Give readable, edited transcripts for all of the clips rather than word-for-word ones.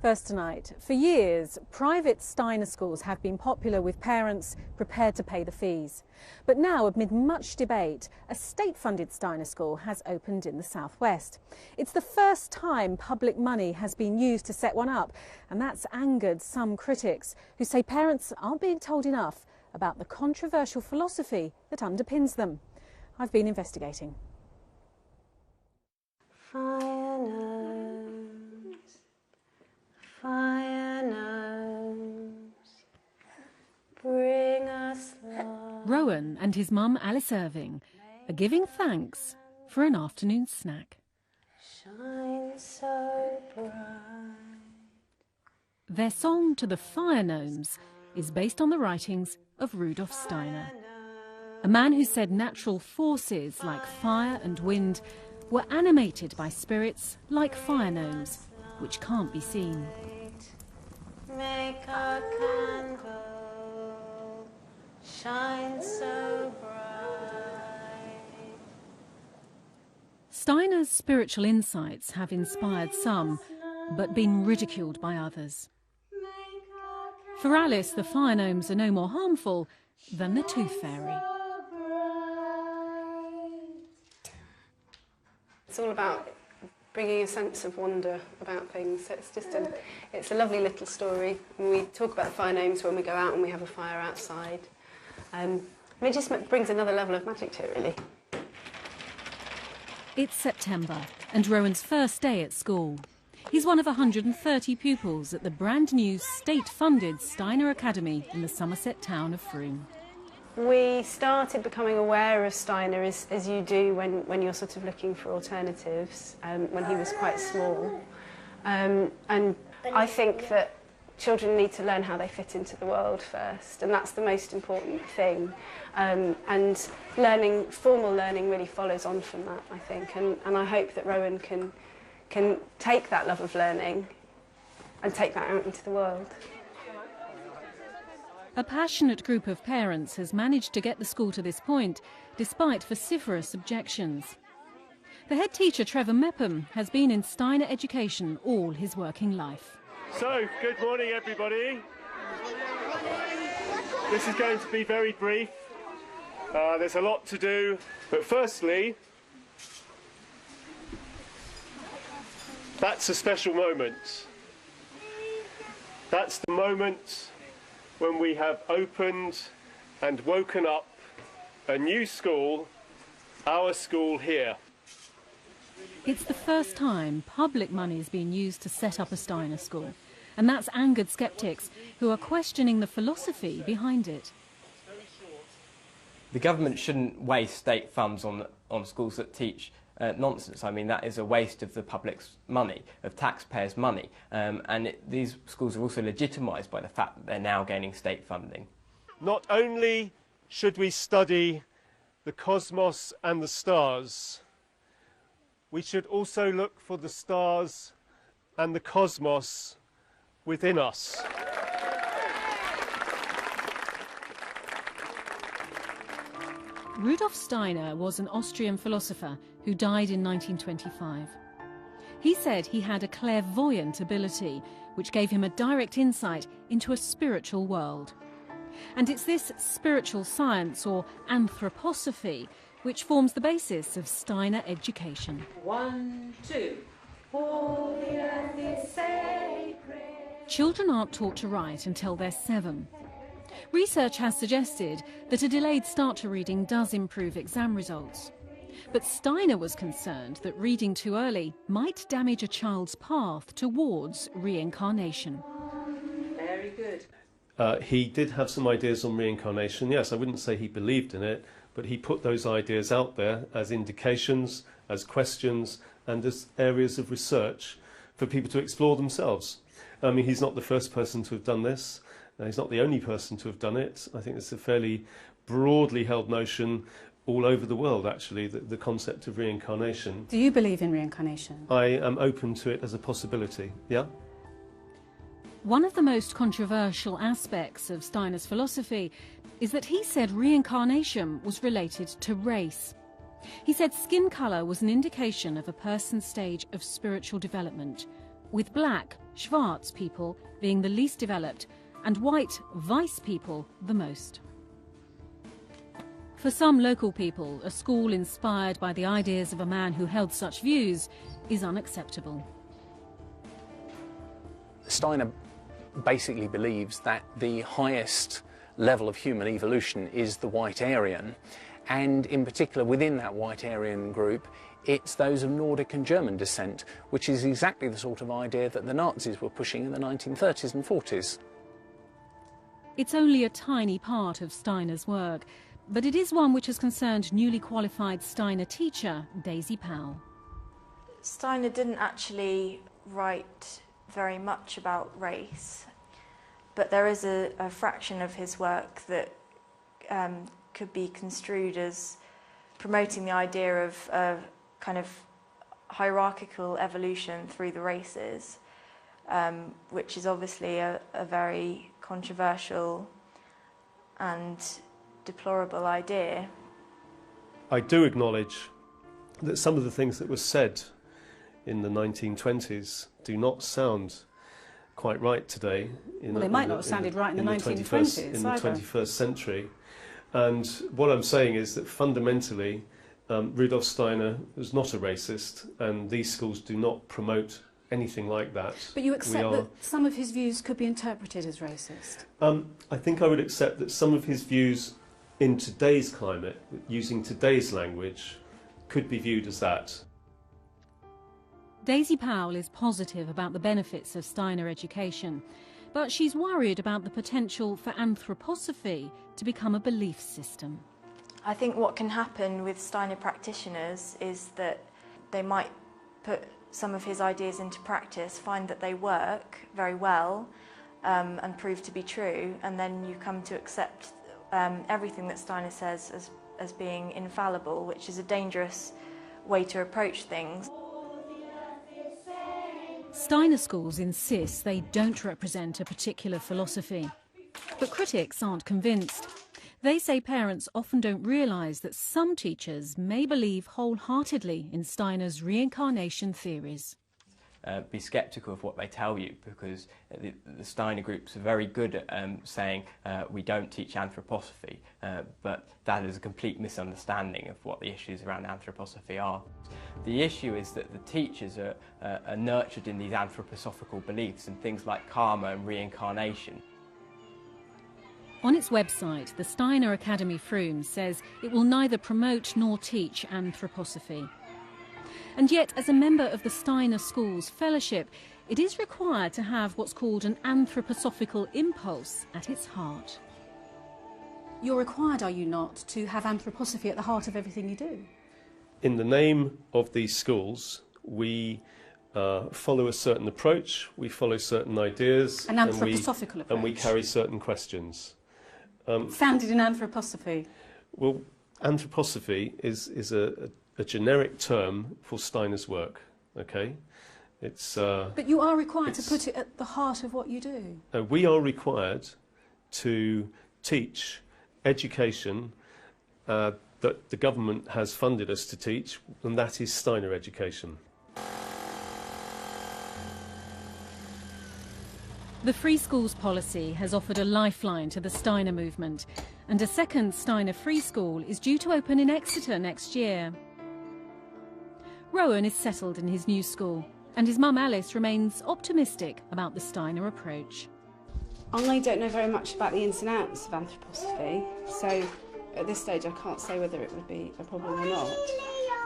First tonight, for years, private Steiner schools have been popular with parents prepared to pay the fees. But now, amid much debate, a state-funded Steiner school has opened in the southwest. It's the first time public money has been used to set one up, and that's angered some critics who say parents aren't being told enough about the controversial philosophy that underpins them. I've been investigating. Fire knows, bring us love. Rowan and his mum Alice Irving are giving thanks for an afternoon snack. Shine so bright. Their song to the fire gnomes is based on the writings of Rudolf Steiner, a man who said natural forces like fire and wind were animated by spirits like fire gnomes, which can't be seen. Make a candle shine so bright. Steiner's spiritual insights have inspired some, but been ridiculed by others. For Alice, the fire gnomes are no more harmful than the tooth fairy. It's all about bringing a sense of wonder about things. So it's a lovely little story. We talk about the fire gnomes when we go out and we have a fire outside. And it just brings another level of magic to it, really. It's September and Rowan's first day at school. He's one of 130 pupils at the brand new state-funded Steiner Academy in the Somerset town of Frome. We started becoming aware of Steiner as you do when you're sort of looking for alternatives, when he was quite small. And I think that children need to learn how they fit into the world first, and that's the most important thing. And formal learning really follows on from that, I think. And I hope that Rowan can take that love of learning and take that out into the world. A passionate group of parents has managed to get the school to this point, despite vociferous objections. The head teacher, Trevor Mepham, has been in Steiner education all his working life. So, good morning, everybody. This is going to be very brief. There's a lot to do, but firstly, that's a special moment. That's the moment when we have opened and woken up a new school, our school here. It's the first time public money has been used to set up a Steiner school, and that's angered sceptics who are questioning the philosophy behind it. The government shouldn't waste state funds on schools that teach nonsense. I mean, that is a waste of the public's money, of taxpayers' money. These schools are also legitimised by the fact that they're now gaining state funding. Not only should we study the cosmos and the stars, we should also look for the stars and the cosmos within us. Rudolf Steiner was an Austrian philosopher who died in 1925. He said he had a clairvoyant ability, which gave him a direct insight into a spiritual world. And it's this spiritual science, or anthroposophy, which forms the basis of Steiner education. 1, 2. All the earth is sacred. Children aren't taught to write until they're 7. Research has suggested that a delayed start to reading does improve exam results. But Steiner was concerned that reading too early might damage a child's path towards reincarnation. Very good. He did have some ideas on reincarnation. Yes, I wouldn't say he believed in it, but he put those ideas out there as indications, as questions, and as areas of research for people to explore themselves. I mean, he's not the first person to have done this. He's not the only person to have done it. I think it's a fairly broadly held notion all over the world, actually, the concept of reincarnation. Do you believe in reincarnation? I am open to it as a possibility, yeah. One of the most controversial aspects of Steiner's philosophy is that he said reincarnation was related to race. He said skin colour was an indication of a person's stage of spiritual development, with black Schwarz people being the least developed and white Weiss people the most. For some local people, a school inspired by the ideas of a man who held such views is unacceptable. Steiner basically believes that the highest level of human evolution is the white Aryan, and in particular within that white Aryan group it's those of Nordic and German descent, which is exactly the sort of idea that the Nazis were pushing in the 1930s and 40s. It's only a tiny part of Steiner's work, but it is one which has concerned newly qualified Steiner teacher Daisy Powell. Steiner didn't actually write very much about race, but there is a fraction of his work that could be construed as promoting the idea of a kind of hierarchical evolution through the races, which is obviously a very controversial and deplorable idea. I do acknowledge that some of the things that were said in the 1920s do not sound quite right today. Well, they might not have sounded right in the 1920s in the 21st century. And what I'm saying is that fundamentally Rudolf Steiner was not a racist, and these schools do not promote anything like that. But you accept that some of his views could be interpreted as racist? I think I would accept that some of his views in today's climate, using today's language, could be viewed as that. Daisy Powell is positive about the benefits of Steiner education, but she's worried about the potential for anthroposophy to become a belief system. I think what can happen with Steiner practitioners is that they might put some of his ideas into practice, find that they work very well and prove to be true, and then you come to accept everything that Steiner says as being infallible, which is a dangerous way to approach things. Steiner schools insist they don't represent a particular philosophy, but critics aren't convinced. They say parents often don't realise that some teachers may believe wholeheartedly in Steiner's reincarnation theories. Be sceptical of what they tell you, because the Steiner groups are very good at saying we don't teach anthroposophy, but that is a complete misunderstanding of what the issues around anthroposophy are. The issue is that the teachers are nurtured in these anthroposophical beliefs and things like karma and reincarnation. On its website, the Steiner Academy Frome says it will neither promote nor teach anthroposophy. And yet, as a member of the Steiner Schools Fellowship, it is required to have what's called an anthroposophical impulse at its heart. You're required, are you not, to have anthroposophy at the heart of everything you do? In the name of these schools, we follow a certain approach, we follow certain ideas, An anthroposophical approach. And we carry certain questions. Founded in anthroposophy? Well, anthroposophy is a generic term for Steiner's work, okay? But you are required to put it at the heart of what you do. We are required to teach education that the government has funded us to teach, and that is Steiner education. The Free Schools policy has offered a lifeline to the Steiner movement, and a second Steiner Free School is due to open in Exeter next year. Rowan is settled in his new school, and his mum Alice remains optimistic about the Steiner approach. I don't know very much about the ins and outs of anthroposophy, so at this stage I can't say whether it would be a problem or not.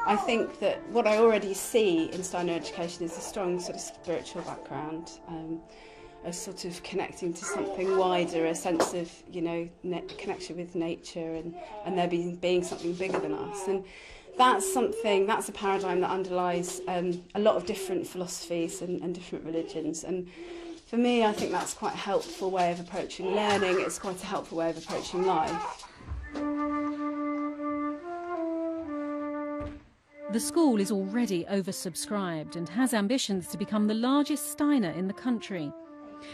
I think that what I already see in Steiner education is a strong sort of spiritual background, a sort of connecting to something wider, a sense of, you know, connection with nature and there being something bigger than us. And that's a paradigm that underlies a lot of different philosophies and different religions. And for me, I think that's quite a helpful way of approaching learning. It's quite a helpful way of approaching life. The school is already oversubscribed and has ambitions to become the largest Steiner in the country.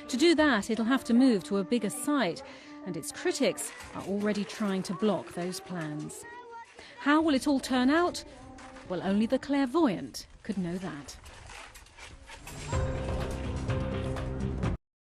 To do that, it'll have to move to a bigger site, and its critics are already trying to block those plans. How will it all turn out? Well, only the clairvoyant could know that.